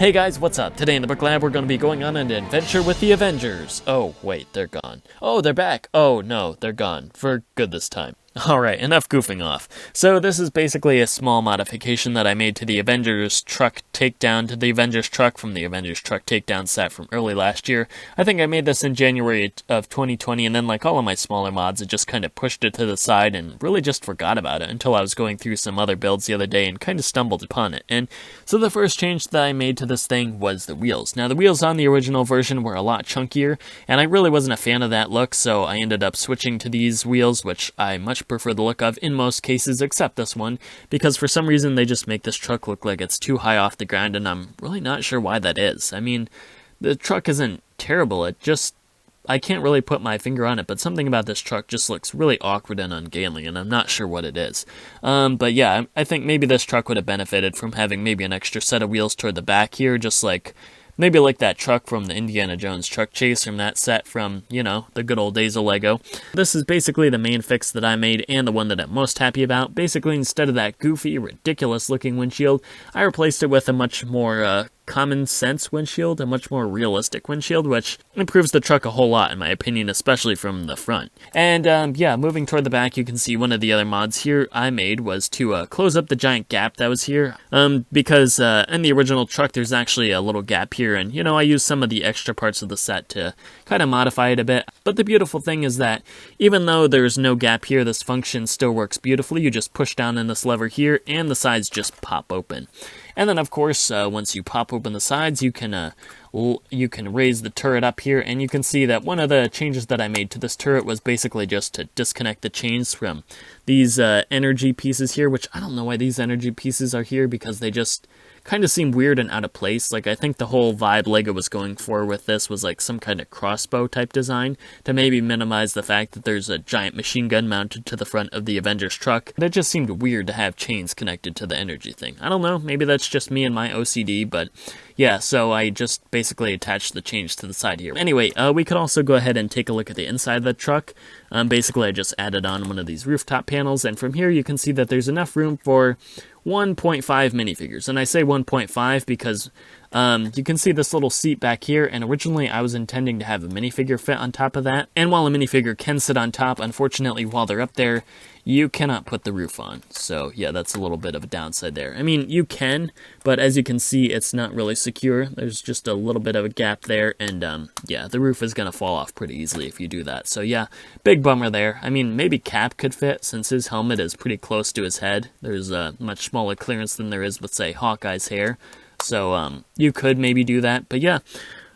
Hey guys, what's up? Today in the book lab we're going to be going on an adventure with the Avengers. Oh, wait, they're gone. Oh, they're back. Oh, no, they're gone. For good this time. Alright, enough goofing off. So this is basically a small modification that I made to the Avengers truck takedown, to the Avengers truck from the Avengers truck takedown set from early last year. I think I made this in January of 2020, and then like all of my smaller mods, it just kind of pushed it to the side and really just forgot about it until I was going through some other builds the other day and kind of stumbled upon it. And so the first change that I made to this thing was the wheels. Now the wheels on the original version were a lot chunkier, and I really wasn't a fan of that look, so I ended up switching to these wheels, which I much prefer the look of in most cases except this one, because for some reason they just make this truck look like it's too high off the ground, and I'm really not sure why that is. I mean, the truck isn't terrible, I can't really put my finger on it, but something about this truck just looks really awkward and ungainly, and I'm not sure what it is. But yeah, I think maybe this truck would have benefited from having maybe an extra set of wheels toward the back here, just like maybe like that truck from the Indiana Jones truck chase from that set from, you know, the good old days of Lego. This is basically the main fix that I made and the one that I'm most happy about. Basically, instead of that goofy, ridiculous looking windshield, I replaced it with a much more common sense windshield, a much more realistic windshield, which improves the truck a whole lot in my opinion, especially from the front. And yeah, moving toward the back, you can see one of the other mods here I made was to close up the giant gap that was here, because in the original truck there's actually a little gap here, and you know, I used some of the extra parts of the set to kind of modify it a bit. But the beautiful thing is that even though there's no gap here, this function still works beautifully. You just push down in this lever here and the sides just pop open. And then, of course, once you pop open the sides, you can raise the turret up here, and you can see that one of the changes that I made to this turret was basically just to disconnect the chains from these energy pieces here, which I don't know why these energy pieces are here, because they just kind of seem weird and out of place. Like, I think the whole vibe Lego was going for with this was like some kind of crossbow type design to maybe minimize the fact that there's a giant machine gun mounted to the front of the Avengers truck. It just seemed weird to have chains connected to the energy thing. I don't know, maybe that's just me and my OCD, but yeah, so I just basically attached the chains to the side here. Anyway, we could also go ahead and take a look at the inside of the truck. Basically, I just added on one of these rooftop panels, and from here you can see that there's enough room for 1.5 minifigures. And I say 1.5 because you can see this little seat back here, and originally I was intending to have a minifigure fit on top of that. And while a minifigure can sit on top, unfortunately while they're up there, you cannot put the roof on. So yeah, that's a little bit of a downside there. I mean, you can, but as you can see, it's not really secure. There's just a little bit of a gap there, and yeah, the roof is going to fall off pretty easily if you do that. So yeah, big bummer there. I mean, maybe Cap could fit since his helmet is pretty close to his head. There's a much smaller clearance than there is with, say, Hawkeye's hair. So you could maybe do that, but yeah.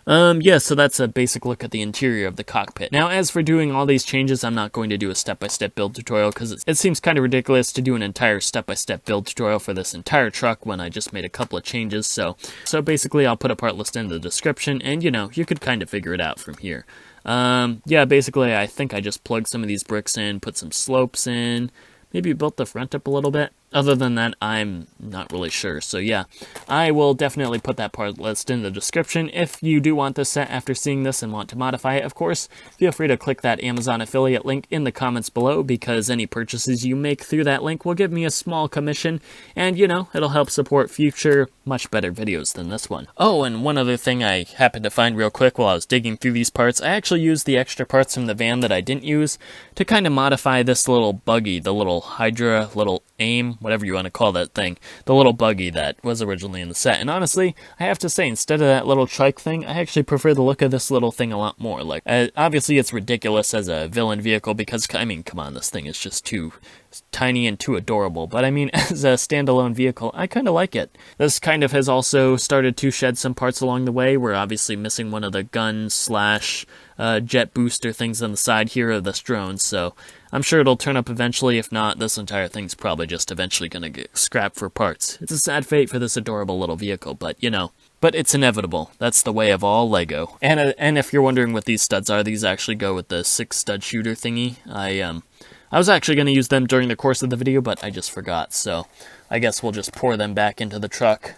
Yeah, so that's a basic look at the interior of the cockpit. Now, as for doing all these changes, I'm not going to do a step-by-step build tutorial because it seems kind of ridiculous to do an entire step-by-step build tutorial for this entire truck when I just made a couple of changes. So basically, I'll put a part list in the description, and you know, you could kind of figure it out from here. Yeah, basically, I think I just plugged some of these bricks in, put some slopes in, maybe built the front up a little bit. Other than that, I'm not really sure. So yeah, I will definitely put that part list in the description. If you do want this set after seeing this and want to modify it, of course, feel free to click that Amazon affiliate link in the comments below, because any purchases you make through that link will give me a small commission, and you know, it'll help support future, much better videos than this one. Oh, and one other thing I happened to find real quick while I was digging through these parts, I actually used the extra parts from the van that I didn't use to kind of modify this little buggy, the little Hydra, little AIM, whatever you want to call that thing, the little buggy that was originally in the set. And honestly, I have to say, instead of that little trike thing, I actually prefer the look of this little thing a lot more. Like, obviously it's ridiculous as a villain vehicle because, I mean, come on, this thing is just too tiny and too adorable, but I mean, as a standalone vehicle, I kind of like it. This kind of has also started to shed some parts along the way. We're obviously missing one of the gun slash jet booster things on the side here of this drone, so I'm sure it'll turn up eventually. If not, this entire thing's probably just eventually gonna get scrapped for parts. It's a sad fate for this adorable little vehicle, but you know, but it's inevitable. That's the way of all Lego. And if you're wondering what these studs are, these actually go with the 6-stud shooter thingy. I was actually going to use them during the course of the video, but I just forgot, so I guess we'll just pour them back into the truck.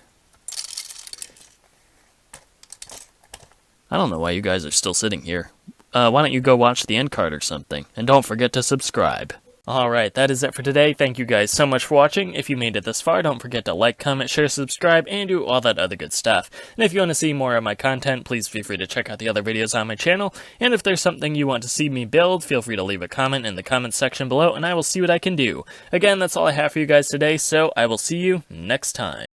I don't know why you guys are still sitting here. Why don't you go watch the end card or something? And don't forget to subscribe. Alright, that is it for today. Thank you guys so much for watching. If you made it this far, don't forget to like, comment, share, subscribe, and do all that other good stuff. And if you want to see more of my content, please feel free to check out the other videos on my channel. And if there's something you want to see me build, feel free to leave a comment in the comments section below, and I will see what I can do. Again, that's all I have for you guys today, so I will see you next time.